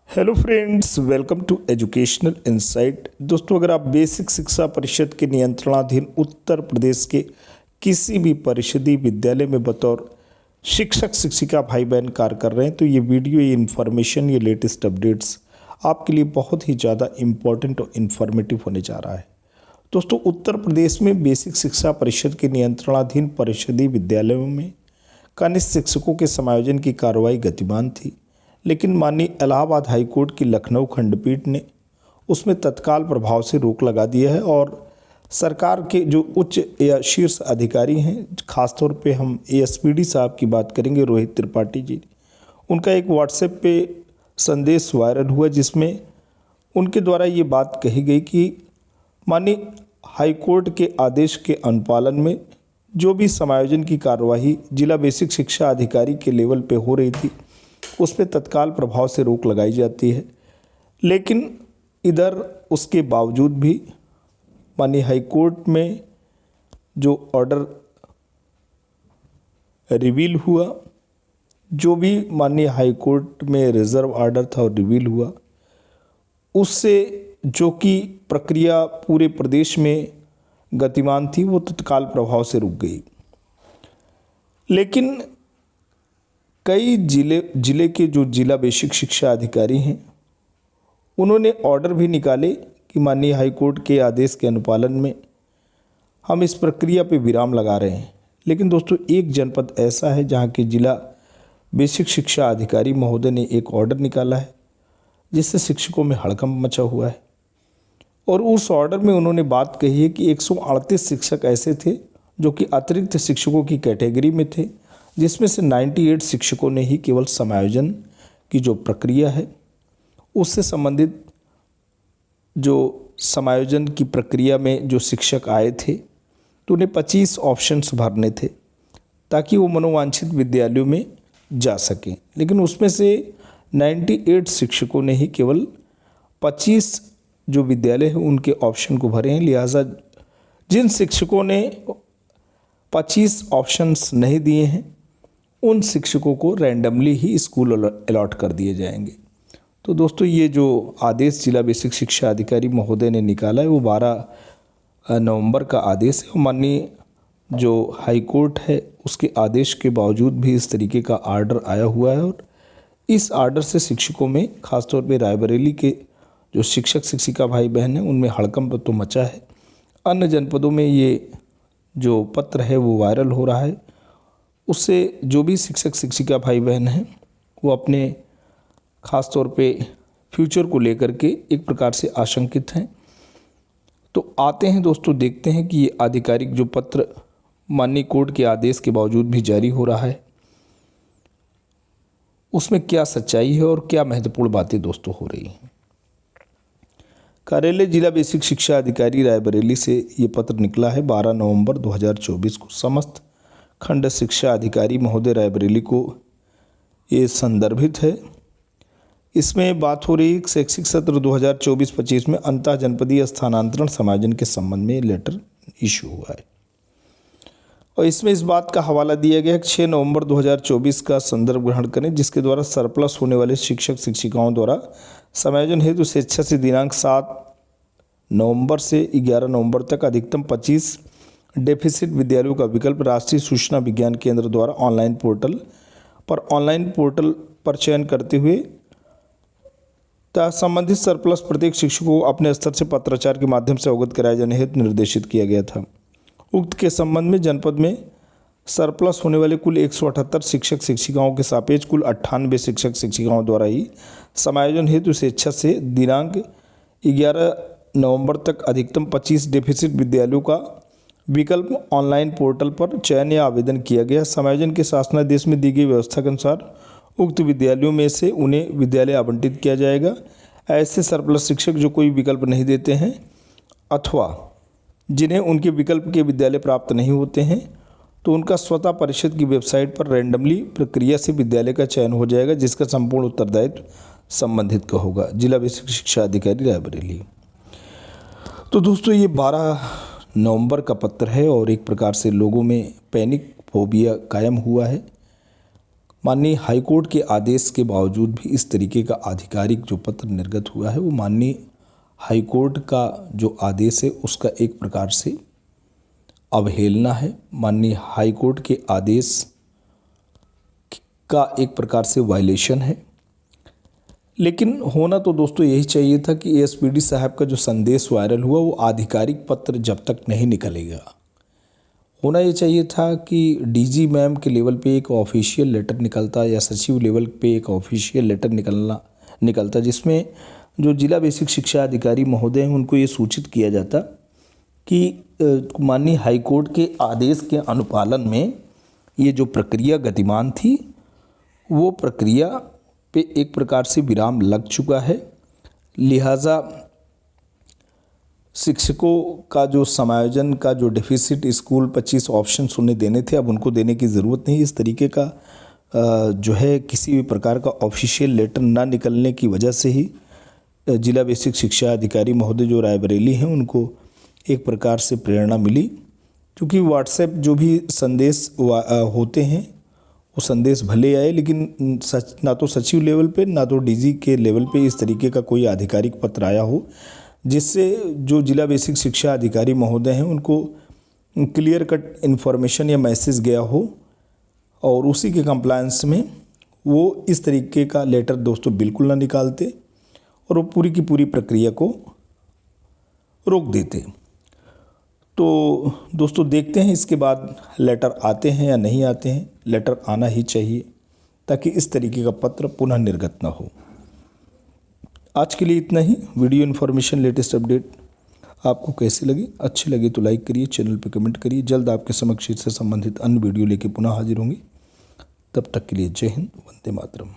Hello friends, welcome to educational insight. दोस्तों, अगर आप बेसिक शिक्षा परिषद के नियंत्रणाधीन उत्तर प्रदेश के किसी भी परिषदीय विद्यालय में बतौर शिक्षक शिक्षिका भाई बहन कार्य कर रहे हैं तो ये वीडियो, ये इन्फॉर्मेशन, ये लेटेस्ट अपडेट्स आपके लिए बहुत ही ज़्यादा इम्पोर्टेंट और इन्फॉर्मेटिव होने जा रहा है। दोस्तों, उत्तर प्रदेश में बेसिक शिक्षा परिषद के नियंत्रणाधीन परिषदीय विद्यालयों में कनिष्ठ शिक्षकों के समायोजन की कार्रवाई गतिमान थी, लेकिन माननीय इलाहाबाद हाईकोर्ट की लखनऊ खंडपीठ ने उसमें तत्काल प्रभाव से रोक लगा दिया है और सरकार के जो उच्च या शीर्ष अधिकारी हैं, खासतौर पे हम एएसपीडी साहब की बात करेंगे, रोहित त्रिपाठी जी, उनका एक व्हाट्सएप पे संदेश वायरल हुआ जिसमें उनके द्वारा ये बात कही गई कि माननीय हाईकोर्ट के आदेश के अनुपालन में जो भी समायोजन की कार्यवाही जिला बेसिक शिक्षा अधिकारी के लेवल पे हो रही थी उस पर तत्काल प्रभाव से रोक लगाई जाती है। लेकिन इधर उसके बावजूद भी माननीय हाईकोर्ट में जो ऑर्डर रिवील हुआ, जो भी माननीय हाईकोर्ट में रिजर्व ऑर्डर था और रिवील हुआ, उससे जो कि प्रक्रिया पूरे प्रदेश में गतिमान थी वो तत्काल प्रभाव से रुक गई। लेकिन कई जिले के जो जिला बेसिक शिक्षा अधिकारी हैं उन्होंने ऑर्डर भी निकाले कि माननीय हाईकोर्ट के आदेश के अनुपालन में हम इस प्रक्रिया पे विराम लगा रहे हैं। लेकिन दोस्तों, एक जनपद ऐसा है जहां के जिला बेसिक शिक्षा अधिकारी महोदय ने एक ऑर्डर निकाला है जिससे शिक्षकों में हड़कंप मचा हुआ है और उस ऑर्डर में उन्होंने बात कही है कि 138 शिक्षक ऐसे थे जो कि अतिरिक्त शिक्षकों की कैटेगरी में थे, जिसमें से 98 शिक्षकों ने ही केवल समायोजन की जो प्रक्रिया है उससे संबंधित जो समायोजन की प्रक्रिया में जो शिक्षक आए थे तो उन्हें 25 ऑप्शंस भरने थे ताकि वो मनोवांछित विद्यालयों में जा सकें। लेकिन उसमें से 98 शिक्षकों ने ही केवल 25 जो विद्यालय हैं उनके ऑप्शन को भरे हैं। लिहाजा जिन शिक्षकों ने 25 ऑप्शंस नहीं दिए हैं उन शिक्षकों को रैंडमली ही स्कूल अलॉट कर दिए जाएंगे। तो दोस्तों, ये जो आदेश जिला बेसिक शिक्षा अधिकारी महोदय ने निकाला है वो 12 नवंबर का आदेश है। माननीय जो हाई कोर्ट है उसके आदेश के बावजूद भी इस तरीके का आर्डर आया हुआ है और इस आर्डर से शिक्षकों में, खासतौर पे रायबरेली के जो शिक्षक शिक्षिका भाई बहन हैं उनमें हड़कंप तो मचा है। अन्य जनपदों में ये जो पत्र है वो वायरल हो रहा है, उससे जो भी शिक्षक शिक्षिका भाई बहन हैं वो अपने ख़ास तौर पे फ्यूचर को लेकर के एक प्रकार से आशंकित हैं। तो आते हैं दोस्तों, देखते हैं कि ये आधिकारिक जो पत्र माननीय कोर्ट के आदेश के बावजूद भी जारी हो रहा है उसमें क्या सच्चाई है और क्या महत्वपूर्ण बातें दोस्तों हो रही हैं। कार्यालय जिला बेसिक शिक्षा अधिकारी रायबरेली से ये पत्र निकला है 12 नवंबर 2024 को। समस्त खंड शिक्षा अधिकारी महोदय रायबरेली को ये संदर्भित है। इसमें बात हो रही है शैक्षिक सत्र 2024-25 में अंतः जनपदीय स्थानांतरण समायोजन के संबंध में लेटर इशू हुआ है और इसमें इस बात का हवाला दिया गया है कि 6 नवंबर 2024 का संदर्भ ग्रहण करें, जिसके द्वारा सरप्लस होने वाले शिक्षक शिक्षिकाओं द्वारा समायोजन हेतु स्वेच्छा से दिनांक 7 नवंबर से 11 नवंबर तक अधिकतम 25 डेफिसिट विद्यालयों का विकल्प राष्ट्रीय सूचना विज्ञान केंद्र द्वारा ऑनलाइन पोर्टल पर चयन करते हुए संबंधित सरप्लस प्रत्येक शिक्षक को अपने स्तर से पत्राचार के माध्यम से अवगत कराए जाने हेतु निर्देशित किया गया था। उक्त के संबंध में जनपद में सरप्लस होने वाले कुल 178 शिक्षक शिक्षिकाओं के सापेक्ष कुल 98 शिक्षक शिक्षिकाओं द्वारा ही समायोजन हेतु स्वेच्छा से दिनांक 11 नवंबर तक अधिकतम 25 डेफिसिट विद्यालयों का विकल्प ऑनलाइन पोर्टल पर चयन या आवेदन किया गया। समायोजन के शासनादेश में दी गई व्यवस्था के अनुसार उक्त विद्यालयों में से उन्हें विद्यालय आवंटित किया जाएगा। ऐसे सरप्लस शिक्षक जो कोई विकल्प नहीं देते हैं अथवा जिन्हें उनके विकल्प के विद्यालय प्राप्त नहीं होते हैं तो उनका स्वतः परिषद की वेबसाइट पर रैंडमली प्रक्रिया से विद्यालय का चयन हो जाएगा, जिसका संपूर्ण उत्तरदायित्व संबंधित का होगा। जिला बेसिक शिक्षा अधिकारी रायबरेली। तो दोस्तों, ये 12 नवंबर का पत्र है और एक प्रकार से लोगों में पैनिक फोबिया कायम हुआ है माननीय हाईकोर्ट के आदेश के बावजूद भी इस तरीके का आधिकारिक जो पत्र निर्गत हुआ है वो माननीय हाईकोर्ट का जो आदेश है उसका एक प्रकार से अवहेलना है, माननीय हाईकोर्ट के आदेश का एक प्रकार से वायलेशन है। लेकिन होना तो दोस्तों यही चाहिए था कि एएसपीडी साहब का जो संदेश वायरल हुआ वो आधिकारिक पत्र जब तक नहीं निकलेगा, होना ये चाहिए था कि डीजी मैम के लेवल पे एक ऑफिशियल लेटर निकलता या सचिव लेवल पे एक ऑफिशियल लेटर निकलता जिसमें जो जिला बेसिक शिक्षा अधिकारी महोदय हैं उनको ये सूचित किया जाता कि माननीय हाईकोर्ट के आदेश के अनुपालन में ये जो प्रक्रिया गतिमान थी वो प्रक्रिया पे एक प्रकार से विराम लग चुका है, लिहाजा शिक्षकों का जो समायोजन का जो डेफिसिट स्कूल 25 ऑप्शन उन्हें देने थे अब उनको देने की ज़रूरत नहीं। इस तरीके का जो है किसी भी प्रकार का ऑफिशियल लेटर ना निकलने की वजह से ही जिला बेसिक शिक्षा अधिकारी महोदय जो रायबरेली हैं उनको एक प्रकार से प्रेरणा मिली, क्योंकि व्हाट्सएप जो भी संदेश होते हैं वो संदेश भले आए लेकिन ना तो सचिव लेवल पे ना तो डीजी के लेवल पे इस तरीके का कोई आधिकारिक पत्र आया हो जिससे जो जिला बेसिक शिक्षा अधिकारी महोदय हैं उनको क्लियर कट इन्फॉर्मेशन या मैसेज गया हो और उसी के कंप्लायंस में वो इस तरीके का लेटर दोस्तों बिल्कुल ना निकालते और वो पूरी की पूरी प्रक्रिया को रोक देते। तो दोस्तों देखते हैं इसके बाद लेटर आते हैं या नहीं आते हैं। लेटर आना ही चाहिए ताकि इस तरीके का पत्र पुनः निर्गत ना हो। आज के लिए इतना ही। वीडियो इन्फॉर्मेशन लेटेस्ट अपडेट आपको कैसी लगी? अच्छी लगी तो लाइक करिए, चैनल पर कमेंट करिए। जल्द आपके समक्ष इससे संबंधित अन्य वीडियो लेके पुनः हाजिर होंगे। तब तक के लिए जय हिंद, वंदे मातरम।